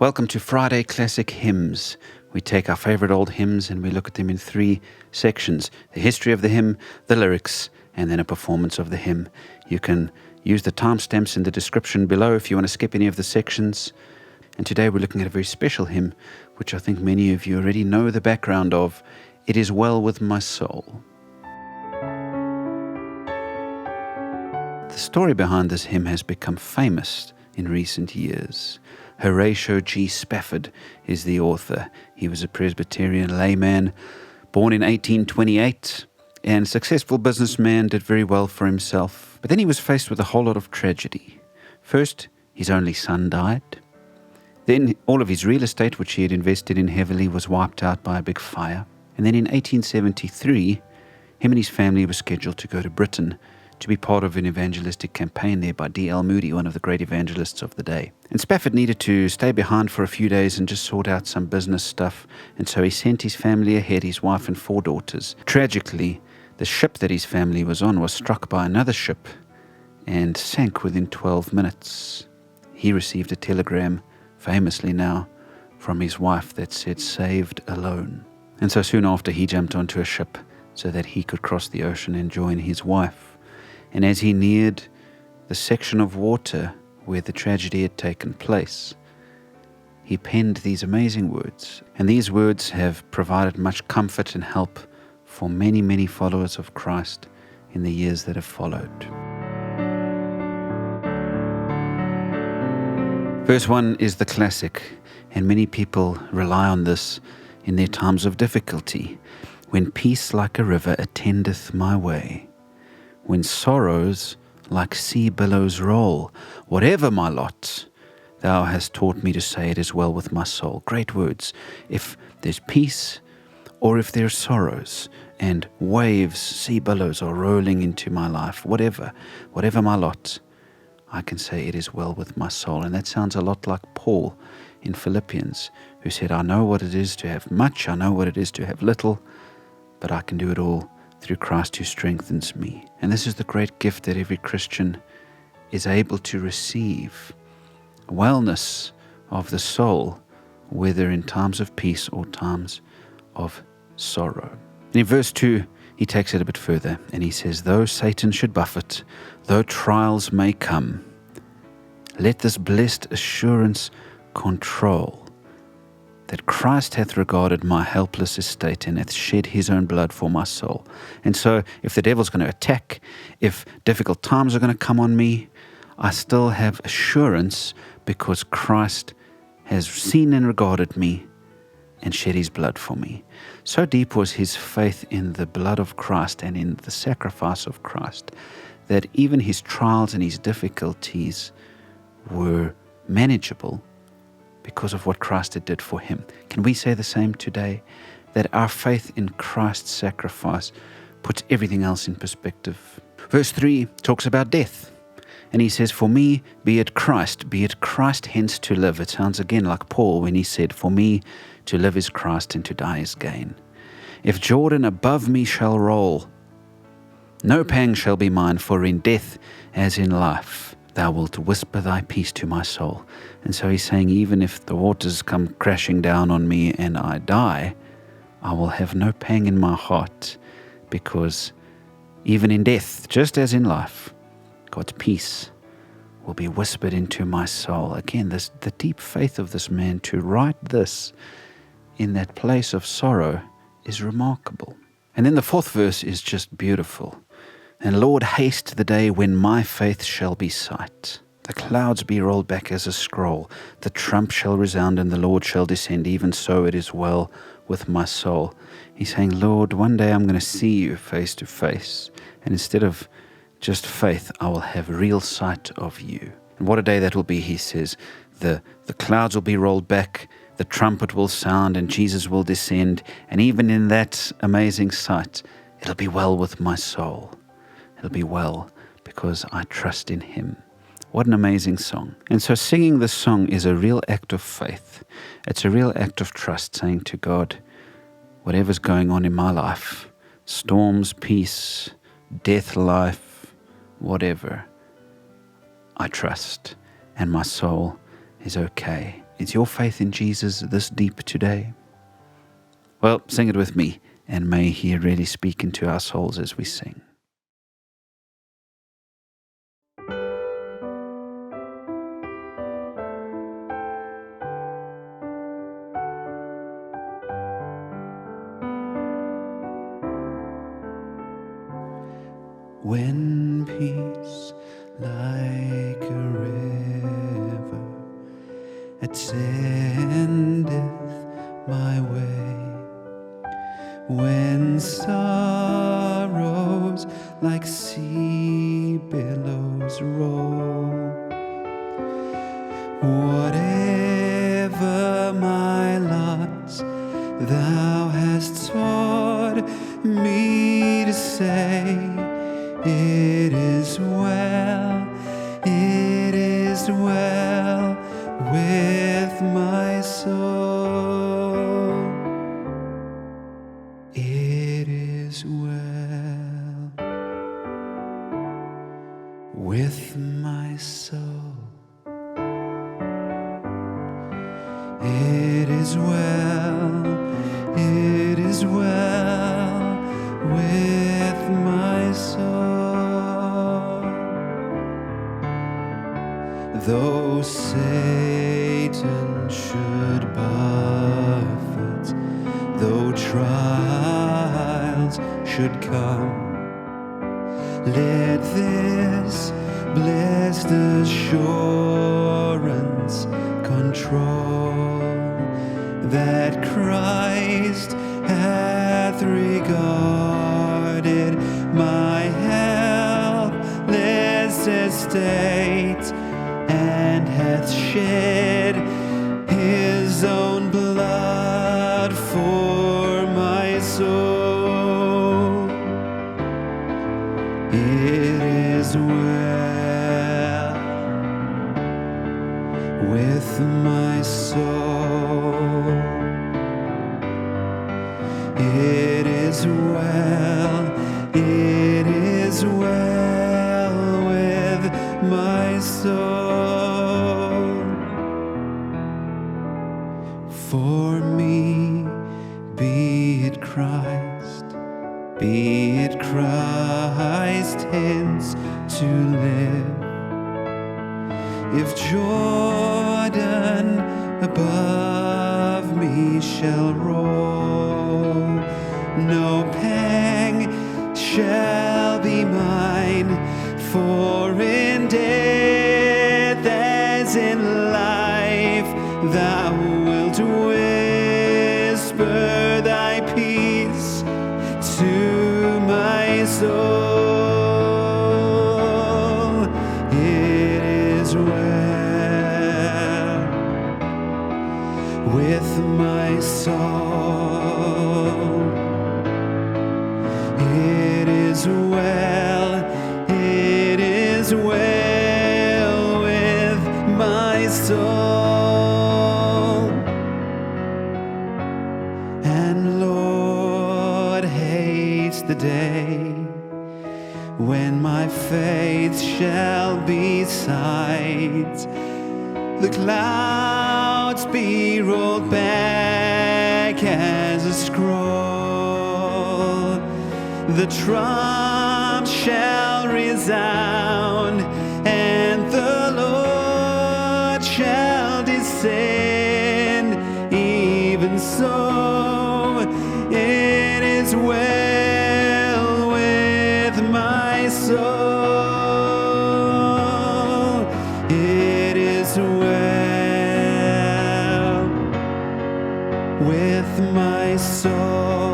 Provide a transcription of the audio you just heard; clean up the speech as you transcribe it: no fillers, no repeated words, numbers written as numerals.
Welcome to Friday Classic Hymns. We take our favorite old hymns and we look at them in three sections: the history of the hymn, the lyrics, and then a performance of the hymn. You can use the timestamps in the description below if you want to skip any of the sections. And today we're looking at a very special hymn, which I think many of you already know the background of. It is well with my soul. The story behind this hymn has become famous in recent years. Horatio G. Spafford is the author. He was a Presbyterian layman, born in 1828, and successful businessman, did very well for himself. But then he was faced with a whole lot of tragedy. First, his only son died. Then all of his real estate, which he had invested in heavily, was wiped out by a big fire. And then in 1873, him and his family were scheduled to go to Britain to be part of an evangelistic campaign there by D.L. Moody, one of the great evangelists of the day. And Spafford needed to stay behind for a few days and just sort out some business stuff, and so he sent his family ahead, his wife and 4 daughters. Tragically, the ship that his family was on was struck by another ship and sank within 12 minutes. He received a telegram, famously now, from his wife that said, "Saved alone." And so soon after, he jumped onto a ship so that he could cross the ocean and join his wife. And as he neared the section of water where the tragedy had taken place, he penned these amazing words. And these words have provided much comfort and help for many, many followers of Christ in the years that have followed. Verse 1 is the classic, and many people rely on this in their times of difficulty. When peace like a river attendeth my way, when sorrows like sea billows roll, whatever my lot, thou hast taught me to say it is well with my soul. Great words. If there's peace or if there's sorrows and waves, sea billows are rolling into my life, whatever my lot, I can say it is well with my soul. And that sounds a lot like Paul in Philippians, who said, I know what it is to have much, I know what it is to have little, but I can do it all through Christ who strengthens me. And this is the great gift that every Christian is able to receive. Wellness of the soul, whether in times of peace or times of sorrow. And in verse 2, he takes it a bit further and he says, though Satan should buffet, though trials may come, let this blessed assurance control that Christ hath regarded my helpless estate and hath shed his own blood for my soul. And so if the devil's going to attack, if difficult times are going to come on me, I still have assurance because Christ has seen and regarded me and shed his blood for me. So deep was his faith in the blood of Christ and in the sacrifice of Christ that even his trials and his difficulties were manageable because of what Christ did for him. Can we say the same today? That our faith in Christ's sacrifice puts everything else in perspective. Verse 3 talks about death. And he says, for me, be it Christ hence to live. It sounds again like Paul when he said, for me to live is Christ and to die is gain. If Jordan above me shall roll, no pang shall be mine, for in death as in life, thou wilt whisper thy peace to my soul. And so he's saying, even if the waters come crashing down on me and I die, I will have no pang in my heart, because even in death, just as in life, God's peace will be whispered into my soul. Again, the deep faith of this man to write this in that place of sorrow is remarkable. And then the 4th verse is just beautiful. And Lord, haste the day when my faith shall be sight. The clouds be rolled back as a scroll. The trump shall resound and the Lord shall descend. Even so it is well with my soul. He's saying, Lord, one day I'm going to see you face to face. And instead of just faith, I will have real sight of you. And what a day that will be, he says. The clouds will be rolled back. The trumpet will sound and Jesus will descend. And even in that amazing sight, it'll be well with my soul. It'll be well because I trust in him. What an amazing song. And so singing this song is a real act of faith. It's a real act of trust, saying to God, whatever's going on in my life, storms, peace, death, life, whatever, I trust and my soul is okay Is your faith in Jesus this deep today? Well, sing it with me, and may He really speak into our souls as we sing. When peace like a river attendeth my way, when sorrows like sea billows roll, whatever my lot, thou hast taught me to say, it is well with my soul. It is well with my soul. It is well with my soul. Though Satan should buffet, though trials should come, let this blessed assurance control that Christ hath regarded my helpless estate, and hath shed his own blood for my soul. It is well with my soul. It is well with my soul. For me, be it Christ hence to live. If Jordan above me shall roll, no pang shall be mine, for in death as in life thou wilt whisper thy peace to my soul. It is well with my soul. It is well with my soul. And Lord, haste the day when my faith shall be sight, the clouds be rolled back as a scroll, the trump shall resound, and the Lord shall descend. Even so, it is well with my soul. It is well with my soul.